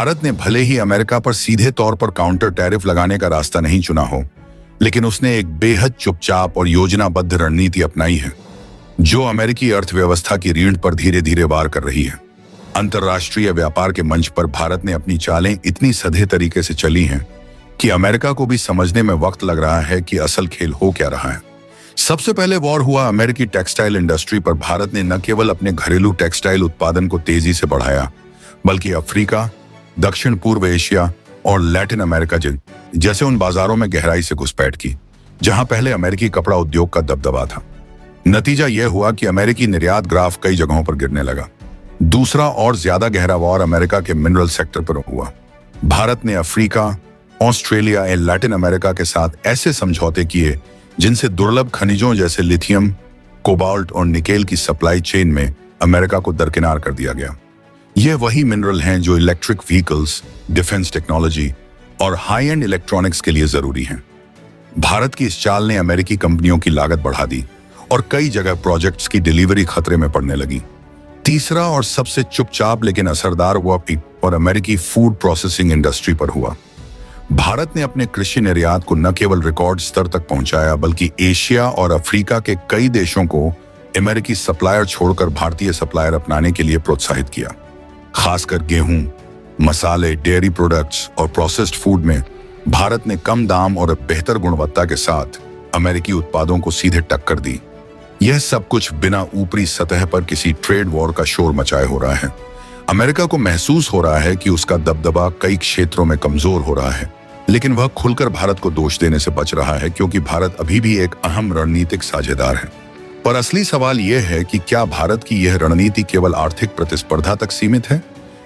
भारत ने भले ही अमेरिका पर सीधे तौर पर काउंटर टैरिफ लगाने का रास्ता नहीं चुना हो, लेकिन उसने एक बेहद चुपचाप और योजनाबद्ध रणनीति अपनाई है जो अमेरिकी अर्थव्यवस्था की रीढ़ पर धीरे धीरे वार कर रही है। अंतर्राष्ट्रीय व्यापार के मंच पर भारत ने अपनी चालें इतनी सधे तरीके से चली हैं कि अमेरिका को भी समझने में वक्त लग रहा है कि असल खेल हो क्या रहा है। सबसे पहले वॉर हुआ अमेरिकी टेक्सटाइल इंडस्ट्री पर। भारत ने न केवल अपने घरेलू टेक्सटाइल उत्पादन को तेजी से बढ़ाया, बल्कि अफ्रीका, दक्षिण पूर्व एशिया और लैटिन अमेरिका जैसे उन बाजारों में गहराई से घुसपैठ की जहां पहले अमेरिकी कपड़ा उद्योग का दबदबा था। नतीजा यह हुआ कि अमेरिकी निर्यात ग्राफ कई जगहों पर गिरने लगा। दूसरा और ज्यादा गहरा वॉर अमेरिका के मिनरल सेक्टर पर हुआ। भारत ने अफ्रीका, ऑस्ट्रेलिया और लैटिन अमेरिका के साथ ऐसे समझौते किए जिनसे दुर्लभ खनिजों जैसे लिथियम, कोबाल्ट और निकेल की सप्लाई चेन में अमेरिका को दरकिनार कर दिया गया। यह वही मिनरल हैं जो इलेक्ट्रिक व्हीकल्स, डिफेंस टेक्नोलॉजी और हाई एंड इलेक्ट्रॉनिक्स के लिए जरूरी हैं। भारत की इस चाल ने अमेरिकी कंपनियों की लागत बढ़ा दी और कई जगह प्रोजेक्ट्स की डिलीवरी खतरे में पड़ने लगी। तीसरा और सबसे चुपचाप लेकिन असरदार और अमेरिकी फूड प्रोसेसिंग इंडस्ट्री पर हुआ। भारत ने अपने कृषि निर्यात को न केवल रिकॉर्ड स्तर तक पहुंचाया, बल्कि एशिया और अफ्रीका के कई देशों को अमेरिकी सप्लायर छोड़कर भारतीय सप्लायर अपनाने के लिए प्रोत्साहित किया। खासकर गेहूं, मसाले, डेयरी प्रोडक्ट्स और प्रोसेस्ड फूड में भारत ने कम दाम और बेहतर गुणवत्ता के साथ अमेरिकी उत्पादों को सीधे टक्कर दी। यह सब कुछ बिना ऊपरी सतह पर किसी ट्रेड वॉर का शोर मचाए हो रहा है। अमेरिका को महसूस हो रहा है कि उसका दबदबा कई क्षेत्रों में कमजोर हो रहा है, लेकिन वह खुलकर भारत को दोष देने से बच रहा है क्योंकि भारत अभी भी एक अहम रणनीतिक साझेदार है। पर असली सवाल यह है कि क्या भारत की यह रणनीति केवल आर्थिक प्रतिस्पर्धा तक सीमित है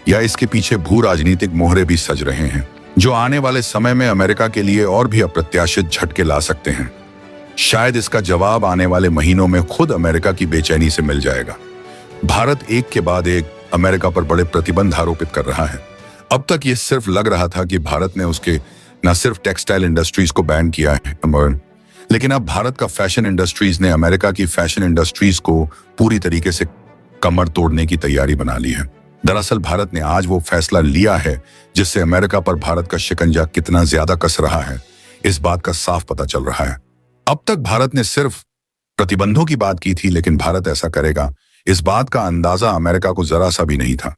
या इसके पीछे भू राजनीतिक मोहरे भी सज रहे हैं जो आने वाले समय में अमेरिका के लिए और भी अप्रत्याशित झटके ला सकते हैं। शायद इसका जवाब आने वाले महीनों में खुद अमेरिका की बेचैनी से मिल जाएगा। भारत एक के बाद एक अमेरिका पर बड़े प्रतिबंध आरोपित कर रहा है। अब तक ये सिर्फ लग रहा था कि भारत ने उसके न सिर्फ टेक्सटाइल इंडस्ट्रीज को बैन किया है, लेकिन अब भारत का फैशन इंडस्ट्रीज ने अमेरिका की फैशन इंडस्ट्रीज को पूरी तरीके से कमर तोड़ने की तैयारी बना ली है। दरअसल भारत ने आज वो फैसला लिया है जिससे अमेरिका पर भारत का शिकंजा कितना ज्यादा कस रहा है, इस बात का साफ पता चल रहा है। अब तक भारत ने सिर्फ प्रतिबंधों की बात की थी, लेकिन भारत ऐसा करेगा इस बात का अंदाजा अमेरिका को जरा सा भी नहीं था।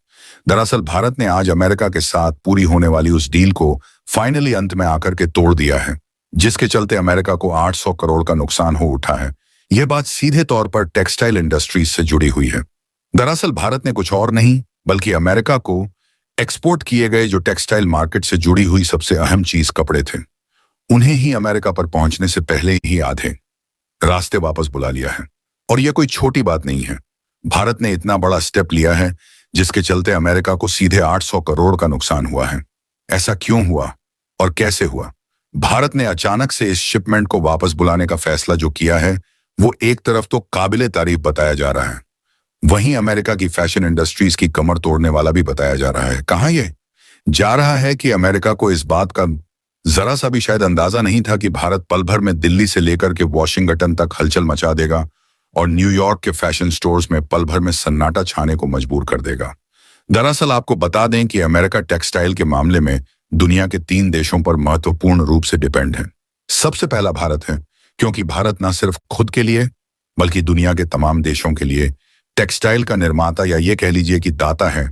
दरअसल भारत ने आज अमेरिका के साथ पूरी होने वाली उस डील को फाइनली अंत में आकर के तोड़ दिया है, जिसके चलते अमेरिका को 800 करोड़ का नुकसान हो उठा है। यह बात सीधे तौर पर टेक्सटाइल इंडस्ट्रीज से जुड़ी हुई है। दरअसल भारत ने कुछ और नहीं बल्कि अमेरिका को एक्सपोर्ट किए गए जो टेक्सटाइल मार्केट से जुड़ी हुई सबसे अहम चीज कपड़े थे, उन्हें ही अमेरिका पर पहुंचने से पहले ही आधे रास्ते वापस बुला लिया है। और यह कोई छोटी बात नहीं है। भारत ने इतना बड़ा स्टेप लिया है जिसके चलते अमेरिका को सीधे 800 करोड़ का नुकसान हुआ है। ऐसा क्यों हुआ और कैसे हुआ? भारत ने अचानक से इस शिपमेंट को वापस बुलाने का फैसला जो किया है वो एक तरफ तो काबिले तारीफ बताया जा रहा है, वहीं अमेरिका की फैशन इंडस्ट्रीज की कमर तोड़ने वाला भी बताया जा रहा है। कहां ये जा रहा है कि अमेरिका को इस बात का जरा सा भी शायद अंदाजा नहीं था कि भारत पल भर में दिल्ली से लेकर के वॉशिंगटन तक हलचल मचा देगा और न्यूयॉर्क के फैशन स्टोर्स में पल भर में सन्नाटा छाने को मजबूर कर देगा। दरअसल आपको बता दें कि अमेरिका टेक्सटाइल के मामले में दुनिया के 3 देशों पर महत्वपूर्ण रूप से डिपेंड है। सबसे पहला भारत है, क्योंकि भारत न सिर्फ खुद के लिए बल्कि दुनिया के तमाम देशों के लिए टेक्सटाइल का निर्माता या ये कह लीजिए कि दाता है।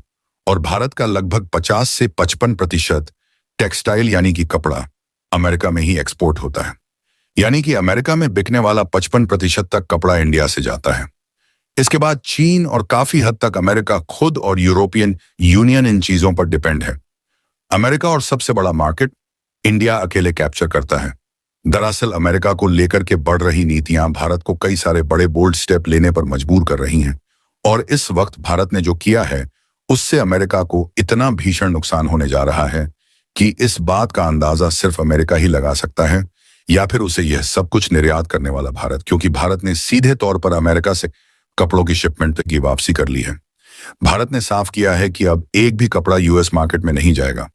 और भारत का लगभग 50 से 55% टेक्सटाइल यानी कि कपड़ा अमेरिका में ही एक्सपोर्ट होता है। यानी कि अमेरिका में बिकने वाला 55% तक कपड़ा इंडिया से जाता है। इसके बाद चीन और काफी हद तक अमेरिका खुद और यूरोपियन यूनियन इन चीजों पर डिपेंड है। अमेरिका और सबसे बड़ा मार्केट इंडिया अकेले कैप्चर करता है। दरअसल अमेरिका को लेकर के बढ़ रही नीतियां भारत को कई सारे बड़े बोल्ड स्टेप लेने पर मजबूर कर रही हैं और इस वक्त भारत ने जो किया है उससे अमेरिका को इतना भीषण नुकसान होने जा रहा है कि इस बात का अंदाजा सिर्फ अमेरिका ही लगा सकता है या फिर उसे यह सब कुछ निर्यात करने वाला भारत, क्योंकि भारत ने सीधे तौर पर अमेरिका से कपड़ों की शिपमेंट की वापसी कर ली है। भारत ने साफ किया है कि अब एक भी कपड़ा यूएस मार्केट में नहीं जाएगा।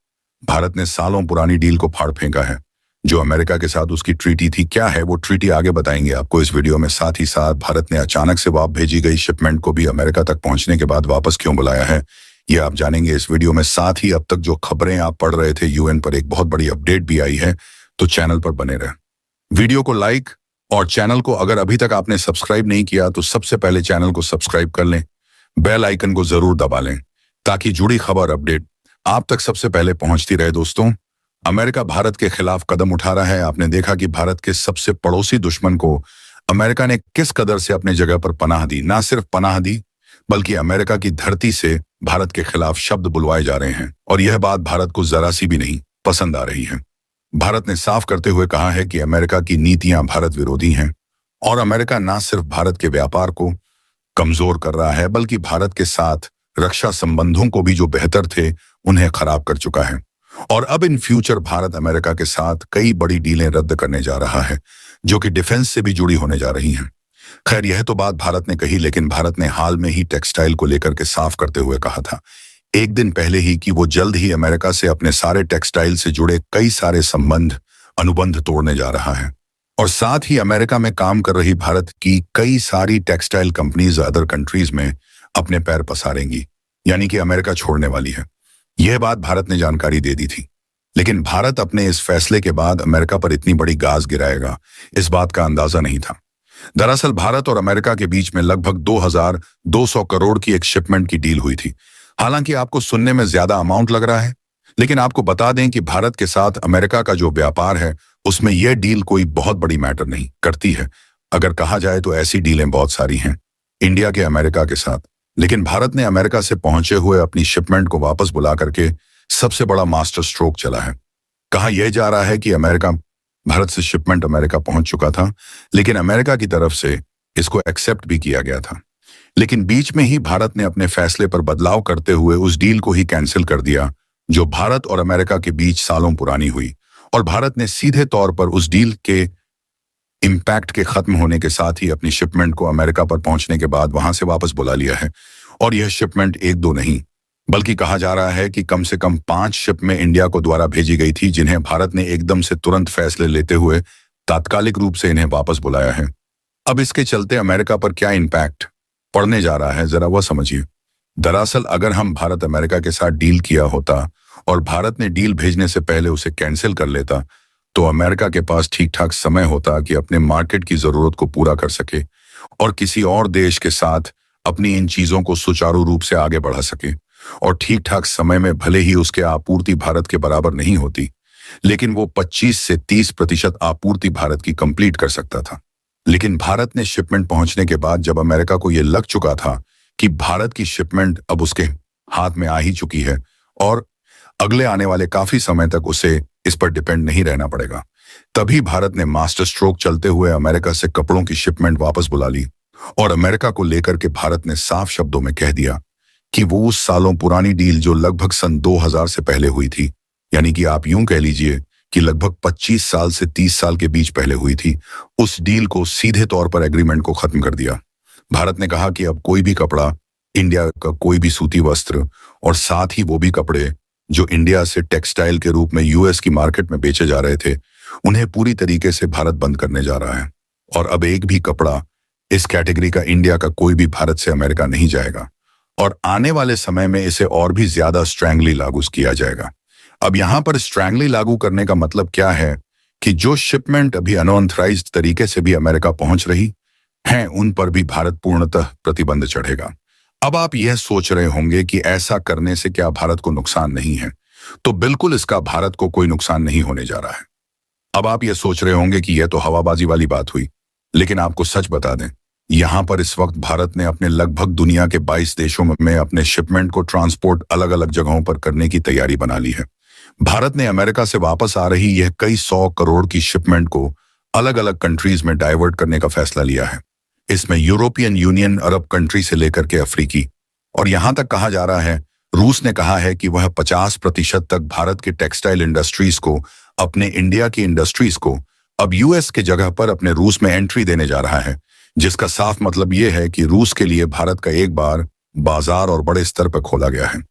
भारत ने सालों पुरानी डील को फाड़ फेंका है जो अमेरिका के साथ उसकी ट्रीटी थी। क्या है वो ट्रीटी आगे बताएंगे आपको इस वीडियो में। साथ ही साथ भारत ने अचानक से वापस भेजी गई शिपमेंट को भी अमेरिका तक पहुंचने के बाद वापस क्यों बुलाया है ये आप जानेंगे इस वीडियो में। साथ ही अब तक जो खबरें आप पढ़ रहे थे यूएन पर, एक बहुत बड़ी अपडेट भी आई है, तो चैनल पर बने रहें। वीडियो को लाइक और चैनल को अगर अभी तक आपने सब्सक्राइब नहीं किया तो सबसे पहले चैनल को सब्सक्राइब कर लें, बेल आइकन को जरूर दबा लें ताकि जुड़ी खबर अपडेट आप तक सबसे पहले पहुंचती रहे। दोस्तों, अमेरिका भारत के खिलाफ कदम उठा रहा है। आपने देखा कि भारत के सबसे पड़ोसी दुश्मन को अमेरिका ने किस कदर से अपने जगह पर पनाह दी। ना सिर्फ पनाह दी बल्कि अमेरिका की धरती से भारत के खिलाफ शब्द बुलवाए जा रहे हैं और यह बात भारत को जरा सी भी नहीं पसंद आ रही है। भारत ने साफ करते हुए कहा है कि अमेरिका की नीतियां भारत विरोधी हैं और अमेरिका न सिर्फ भारत के व्यापार को कमजोर कर रहा है बल्कि भारत के साथ रक्षा संबंधों को भी जो बेहतर थे उन्हें खराब कर चुका है। और अब इन फ्यूचर भारत अमेरिका के साथ कई बड़ी डीलें रद्द करने जा रहा है जो कि डिफेंस से भी जुड़ी होने जा रही हैं। खैर, यह तो बात भारत ने कही, लेकिन भारत ने हाल में ही टेक्सटाइल को लेकर के साफ करते हुए कहा था एक दिन पहले ही कि वो जल्द ही अमेरिका से अपने सारे टेक्सटाइल से जुड़े कई सारे अनुबंध तोड़ने जा रहा है और साथ ही अमेरिका में काम कर रही भारत की कई सारी टेक्सटाइल कंपनीज अदर कंट्रीज में अपने पैर पसारेंगी, यानी कि अमेरिका छोड़ने वाली है। यह बात भारत ने जानकारी दे दी थी, लेकिन भारत अपने इस फैसले के बाद अमेरिका पर इतनी बड़ी गाज गिराएगा इस बात का अंदाजा नहीं था। दरअसल भारत और अमेरिका के बीच में लगभग 2200 करोड़ की एक शिपमेंट की डील हुई थी। हालांकि आपको सुनने में ज्यादा अमाउंट लग रहा है, लेकिन आपको बता दें कि भारत के साथ अमेरिका का जो व्यापार है उसमें यह डील कोई बहुत बड़ी मैटर नहीं करती है। अगर कहा जाए तो ऐसी डीलें बहुत सारी हैं इंडिया के अमेरिका के साथ, लेकिन भारत ने अमेरिका से पहुंचे हुए अपनी शिपमेंट को वापस बुला करके सबसे बड़ा मास्टर स्ट्रोक चला है। कहा यह जा रहा है कि भारत से शिपमेंट अमेरिका पहुंच चुका था, लेकिन अमेरिका की तरफ से इसको एक्सेप्ट भी किया गया था, लेकिन बीच में ही भारत ने अपने फैसले पर बदलाव करते हुए उस डील को ही कैंसिल कर दिया जो भारत और अमेरिका के बीच सालों पुरानी हुई। और भारत ने सीधे तौर पर उस डील के इम्पैक्ट के खत्म होने के साथ ही अपनी शिपमेंट को अमेरिका पर पहुंचने के बाद वहां से वापस बुला लिया है। और यह शिपमेंट एक दो नहीं बल्कि कहा जा रहा है कि कम से कम 5 शिप में इंडिया को द्वारा भेजी गई थी, जिन्हें भारत ने एकदम से तुरंत फैसले लेते हुए तात्कालिक रूप से इन्हें वापस बुलाया है। अब इसके चलते अमेरिका पर क्या इम्पैक्ट पड़ने जा रहा है जरा वह समझिए। दरअसल अगर हम भारत अमेरिका के साथ डील किया होता और भारत ने डील भेजने से पहले उसे कैंसिल कर लेता तो अमेरिका के पास ठीक ठाक समय होता कि अपने मार्केट की जरूरत को पूरा कर सके और किसी और देश के साथ अपनी इन चीजों को सुचारू रूप से आगे बढ़ा सके। और ठीक ठाक समय में भले ही उसके आपूर्ति भारत के बराबर नहीं होती, लेकिन वो 25 से 30% आपूर्ति भारत की कंप्लीट कर सकता था। लेकिन भारत ने शिपमेंट पहुंचने के बाद जब अमेरिका को यह लग चुका था कि भारत की शिपमेंट अब उसके हाथ में आ ही चुकी है और अगले आने वाले काफी समय तक उसे इस पर डिपेंड नहीं रहना पड़ेगा, तभी भारत ने मास्टर स्ट्रोक चलते हुए अमेरिका से कपड़ों की शिपमेंट वापस बुला ली। और अमेरिका को लेकर के भारत ने साफ शब्दों में कह दिया कि वो उस सालों पुरानी डील जो लगभग सन 2000 से पहले हुई थी, यानी कि आप यूं कह लीजिए कि लगभग 25 साल से 30 साल के बीच पहले हुई थी, उस डील को सीधे तौर पर एग्रीमेंट को खत्म कर दिया। भारत ने कहा कि अब कोई भी कपड़ा, इंडिया का कोई भी सूती वस्त्र और साथ ही वो भी कपड़े जो इंडिया से टेक्सटाइल के रूप में यूएस की मार्केट में बेचे जा रहे थे, उन्हें पूरी तरीके से भारत बंद करने जा रहा है। और अब एक भी कपड़ा इस कैटेगरी का इंडिया का कोई भी भारत से अमेरिका नहीं जाएगा और आने वाले समय में इसे और भी ज्यादा स्ट्रैंगली लागू किया जाएगा। अब यहां पर स्ट्रैंगली लागू करने का मतलब क्या है कि जो शिपमेंट अभी अनऑथराइज्ड तरीके से भी अमेरिका पहुंच रही हैं, उन पर भी भारत पूर्णतः प्रतिबंध चढ़ेगा। अब आप यह सोच रहे होंगे कि ऐसा करने से क्या भारत को नुकसान नहीं है, तो बिल्कुल इसका भारत को कोई नुकसान नहीं होने जा रहा है। अब आप यह सोच रहे होंगे कि यह तो हवाबाजी वाली बात हुई, लेकिन आपको सच बता दें, यहां पर इस वक्त भारत ने अपने लगभग दुनिया के 22 देशों में अपने शिपमेंट को ट्रांसपोर्ट अलग अलग जगहों पर करने की तैयारी बना ली है। भारत ने अमेरिका से वापस आ रही यह कई 100 करोड़ की शिपमेंट को अलग अलग कंट्रीज में डाइवर्ट करने का फैसला लिया है। इसमें यूरोपियन यूनियन, अरब कंट्री से लेकर के अफ्रीकी और यहां तक कहा जा रहा है, रूस ने कहा है कि वह 50% तक भारत के टेक्सटाइल इंडस्ट्रीज को, अपने इंडिया की इंडस्ट्रीज को अब यूएस के जगह पर अपने रूस में एंट्री देने जा रहा है, जिसका साफ मतलब यह है कि रूस के लिए भारत का एक बार बाजार और बड़े स्तर पर खोला गया है।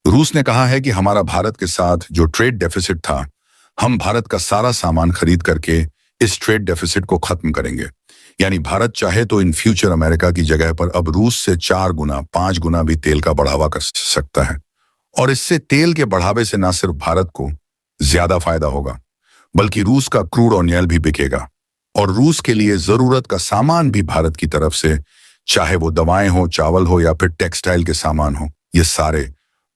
रूस ने कहा है कि हमारा भारत के साथ जो ट्रेड डेफिसिट था, हम भारत का सारा सामान खरीद करके इस ट्रेड डेफिसिट को खत्म करेंगे। यानी भारत चाहे तो इन फ्यूचर अमेरिका की जगह पर अब रूस से 4 गुना 5 गुना भी तेल का बढ़ावा कर सकता है। और इससे तेल के बढ़ावे से न सिर्फ भारत को ज्यादा फायदा होगा, बल्कि रूस का क्रूड ऑयल भी बिकेगा और रूस के लिए जरूरत का सामान भी भारत की तरफ से, चाहे वो दवाएं हो, चावल हो या फिर टेक्सटाइल के सामान हो, ये सारे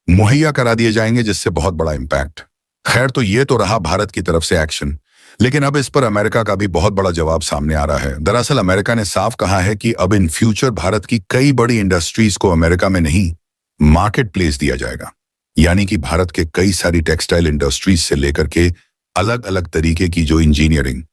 मुहैया करा दिए जाएंगे, जिससे बहुत बड़ा इंपैक्ट। खैर, तो ये तो रहा भारत की तरफ से एक्शन, लेकिन अब इस पर अमेरिका का भी बहुत बड़ा जवाब सामने आ रहा है। दरअसल अमेरिका ने साफ कहा है कि अब इन फ्यूचर भारत की कई बड़ी इंडस्ट्रीज को अमेरिका में नहीं, मार्केट प्लेस दिया जाएगा। यानी कि भारत के कई सारी टेक्सटाइल इंडस्ट्रीज से लेकर के अलग अलग तरीके की जो इंजीनियरिंग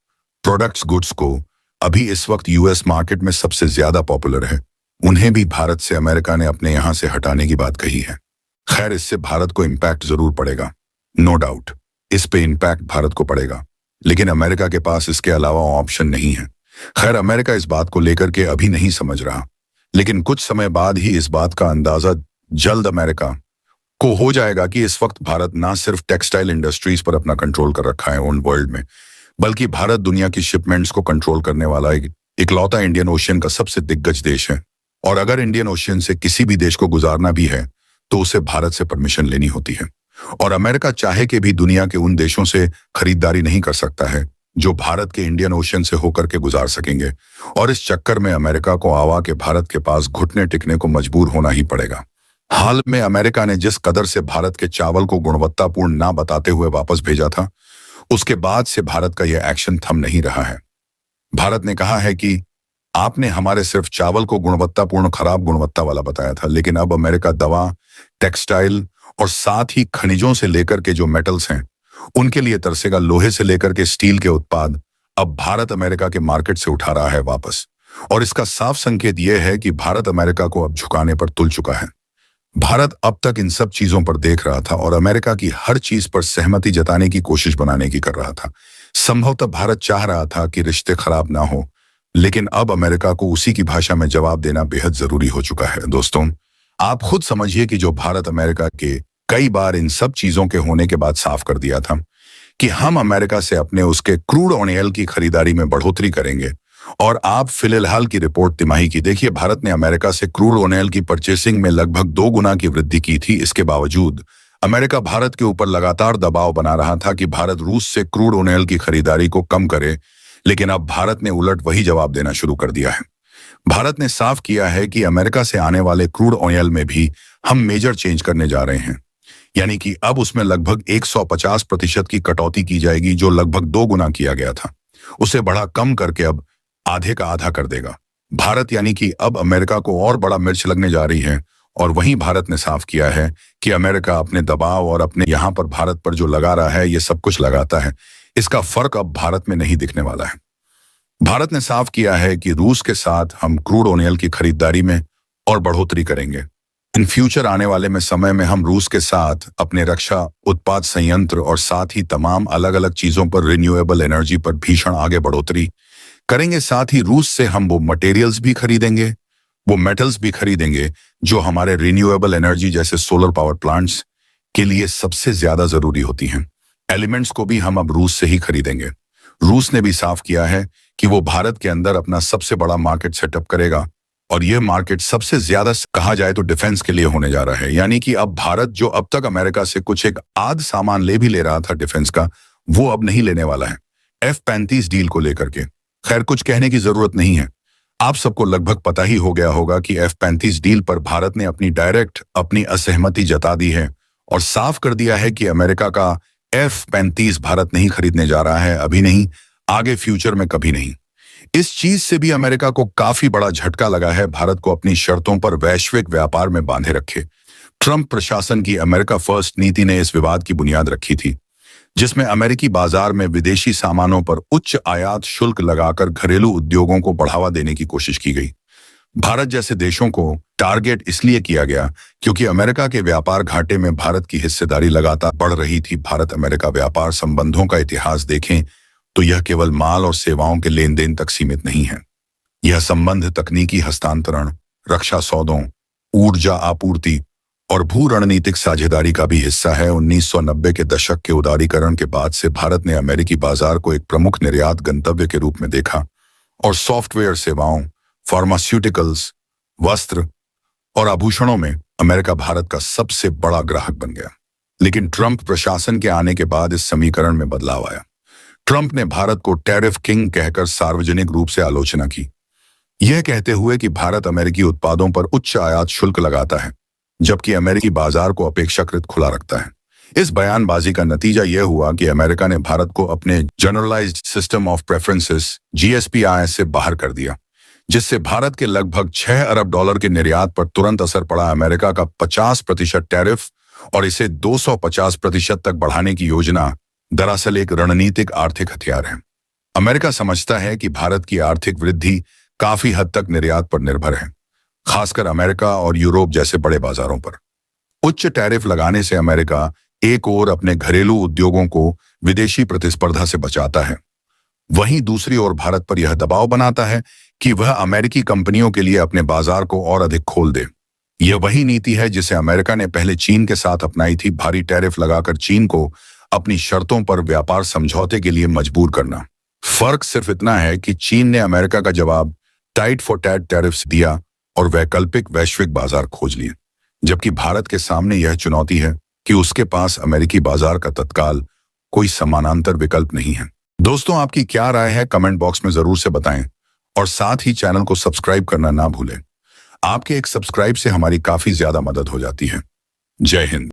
प्रोडक्ट्स, गुड्स को अभी इस वक्त यूएस मार्केट में सबसे ज्यादा पॉपुलर है, उन्हें भी भारत से अमेरिका ने अपने यहां से हटाने की बात कही है। खैर, इससे भारत को इंपैक्ट जरूर पड़ेगा, नो डाउट, इस पे इंपैक्ट भारत को पड़ेगा, लेकिन अमेरिका के पास इसके अलावा ऑप्शन नहीं है। खैर, अमेरिका इस बात को लेकर के अभी नहीं समझ रहा, लेकिन कुछ समय बाद ही इस बात का अंदाजा जल्द अमेरिका को हो जाएगा कि इस वक्त भारत ना सिर्फ टेक्सटाइल इंडस्ट्रीज पर अपना कंट्रोल कर रखा है ओन वर्ल्ड में, बल्कि भारत दुनिया की शिपमेंट्स को कंट्रोल करने वाला इकलौता इंडियन ओशियन का सबसे दिग्गज देश है। और अगर इंडियन ओशियन से किसी भी देश को गुजारना भी है तो उसे भारत से परमिशन लेनी होती है, और अमेरिका चाहे कि भी दुनिया के उन देशों से खरीदारी नहीं कर सकता है जो भारत के इंडियन ओशियन से होकर के गुजार सकेंगे, और इस चक्कर में अमेरिका को आवा के भारत के पास घुटने टिकने को मजबूर होना ही पड़ेगा। हाल में अमेरिका ने जिस कदर से भारत के चावल को गुणवत्तापूर्ण ना बताते हुए वापस भेजा था, उसके बाद से भारत का यह एक्शन थम नहीं रहा है। भारत ने कहा है कि आपने हमारे सिर्फ चावल को गुणवत्तापूर्ण खराब गुणवत्ता वाला बताया था, लेकिन अब अमेरिका दवा, टेक्सटाइल और साथ ही खनिजों से लेकर के जो मेटल्स हैं उनके लिए तरसेगा। लोहे से लेकर के स्टील के उत्पाद अब भारत अमेरिका के मार्केट से उठा रहा है वापस, और इसका साफ संकेत यह है कि भारत अमेरिका को अब झुकाने पर तुल चुका है। भारत अब तक इन सब चीजों पर देख रहा था और अमेरिका की हर चीज पर सहमति जताने की कोशिश बनाने की कर रहा था। संभवतः भारत चाह रहा था कि रिश्ते खराब ना हो, लेकिन अब अमेरिका को उसी की भाषा में जवाब देना बेहद जरूरी हो चुका है। दोस्तों, आप खुद समझिए कि जो भारत अमेरिका के कई बार इन सब चीजों के होने के बाद साफ कर दिया था कि हम अमेरिका से अपने उसके क्रूड ऑयल की खरीदारी में बढ़ोतरी करेंगे, और आप फिलहाल की रिपोर्ट तिमाही की देखिए, भारत ने अमेरिका से क्रूड ऑयल की परचेसिंग में लगभग 2 गुना की वृद्धि की थी। इसके बावजूद अमेरिका भारत के ऊपर लगातार दबाव बना रहा था कि भारत रूस से क्रूड ऑयल की खरीदारी को कम करे, लेकिन अब भारत ने उलट वही जवाब देना शुरू कर दिया है। भारत ने साफ किया है कि अमेरिका से आने वाले क्रूड ऑयल में भी हम मेजर चेंज करने जा रहे हैं, यानी कि अब उसमें लगभग 150% की कटौती की जाएगी, जो लगभग 2 गुना किया गया था उसे बढ़ा कम करके अब आधे का आधा कर देगा भारत। यानी कि अब अमेरिका को और बड़ा मिर्च लगने जा रही है, और वहीं भारत ने साफ किया है कि अमेरिका अपने दबाव और अपने यहां पर भारत पर जो लगा रहा है, ये सब कुछ लगाता है, इसका फर्क अब भारत में नहीं दिखने वाला है। भारत ने साफ किया है कि रूस के साथ हम क्रूड ऑयल की खरीदारी में और बढ़ोतरी करेंगे। इन फ्यूचर आने वाले में समय में हम रूस के साथ अपने रक्षा उत्पाद संयंत्र और साथ ही तमाम अलग अलग चीजों पर रिन्यूएबल एनर्जी पर भीषण आगे बढ़ोतरी करेंगे। साथ ही रूस से हम वो मटेरियल्स भी खरीदेंगे, वो मेटल्स भी खरीदेंगे जो हमारे रिन्यूएबल एनर्जी जैसे सोलर पावर प्लांट्स के लिए सबसे ज्यादा जरूरी होती हैं। एलिमेंट्स को भी हम अब रूस से ही खरीदेंगे। रूस ने भी साफ किया है कि वो भारत के अंदर अपना सबसे बड़ा मार्केट सेटअप करेगा, और यह मार्केट सबसे ज्यादा कहा जाए तो डिफेंस के लिए होने जा रहा है। यानी कि अब भारत जो अब तक अमेरिका से कुछ एक आध सामान ले भी ले रहा था डिफेंस का, वो अब नहीं लेने वाला है F-35 डील को लेकर के। खैर, कुछ कहने की जरूरत नहीं है, आप सबको लगभग पता ही हो गया होगा कि F-35 डील पर भारत ने अपनी असहमति जता दी है और साफ कर दिया है कि अमेरिका का F-35 भारत नहीं खरीदने जा रहा है, अभी नहीं, आगे फ्यूचर में कभी नहीं। इस चीज से भी अमेरिका को काफी बड़ा झटका लगा है। भारत को अपनी शर्तों पर वैश्विक व्यापार में बांधे रखे ट्रंप प्रशासन की अमेरिका फर्स्ट नीति ने इस विवाद की बुनियाद रखी थी, जिसमें अमेरिकी बाजार में विदेशी सामानों पर उच्च आयात शुल्क लगाकर घरेलू उद्योगों को बढ़ावा देने की कोशिश की गई। भारत जैसे देशों को टारगेट इसलिए किया गया क्योंकि अमेरिका के व्यापार घाटे में भारत की हिस्सेदारी लगातार बढ़ रही थी। भारत अमेरिका व्यापार संबंधों का इतिहास देखें तो यह केवल माल और सेवाओं के लेन देन तक सीमित नहीं है। यह संबंध तकनीकी हस्तांतरण, रक्षा सौदों, ऊर्जा आपूर्ति और भू रणनीतिक साझेदारी का भी हिस्सा है। 1990 के दशक के उदारीकरण के बाद से भारत ने अमेरिकी बाजार को एक प्रमुख निर्यात गंतव्य के रूप में देखा, और सॉफ्टवेयर सेवाओं, फार्मास्यूटिकल्स, वस्त्र और आभूषणों में अमेरिका भारत का सबसे बड़ा ग्राहक बन गया। लेकिन ट्रंप प्रशासन के आने के बाद इस समीकरण में बदलाव आया। ट्रंप ने भारत को टैरिफ किंग कहकर सार्वजनिक रूप से आलोचना की, यह कहते हुए कि भारत अमेरिकी उत्पादों पर उच्च आयात शुल्क लगाता है, जबकि अमेरिकी बाजार को अपेक्षाकृत खुला रखता है। इस बयानबाजी का नतीजा यह हुआ कि अमेरिका ने भारत को अपने generalized system of preferences (GSPI) से बाहर कर दिया, जिससे भारत के लगभग $6 अरब के निर्यात पर तुरंत असर पड़ा। अमेरिका का 50% टैरिफ और इसे 250% तक बढ़ाने की योजना दरअसल एक रणनीतिक आर्थिक हथियार है। अमेरिका समझता है कि भारत की आर्थिक वृद्धि काफी हद तक निर्यात पर निर्भर है, खासकर अमेरिका और यूरोप जैसे बड़े बाजारों पर। उच्च टैरिफ लगाने से अमेरिका एक ओर अपने घरेलू उद्योगों को विदेशी प्रतिस्पर्धा से बचाता है, वहीं दूसरी ओर भारत पर यह दबाव बनाता है कि वह अमेरिकी कंपनियों के लिए अपने बाजार को और अधिक खोल दे। यह वही नीति है जिसे अमेरिका ने पहले चीन के साथ अपनाई थी, भारी टैरिफ लगाकर चीन को अपनी शर्तों पर व्यापार समझौते के लिए मजबूर करना। फर्क सिर्फ इतना है कि चीन ने अमेरिका का जवाब टाइट फॉर टैट टैरिफ्स दिया और वैकल्पिक वैश्विक बाजार खोज लिए, जबकि भारत के सामने यह चुनौती है कि उसके पास अमेरिकी बाजार का तत्काल कोई समानांतर विकल्प नहीं है। दोस्तों, आपकी क्या राय है कमेंट बॉक्स में जरूर से बताएं और साथ ही चैनल को सब्सक्राइब करना ना भूलें। आपके एक सब्सक्राइब से हमारी काफी ज्यादा मदद हो जाती है। जय हिंद।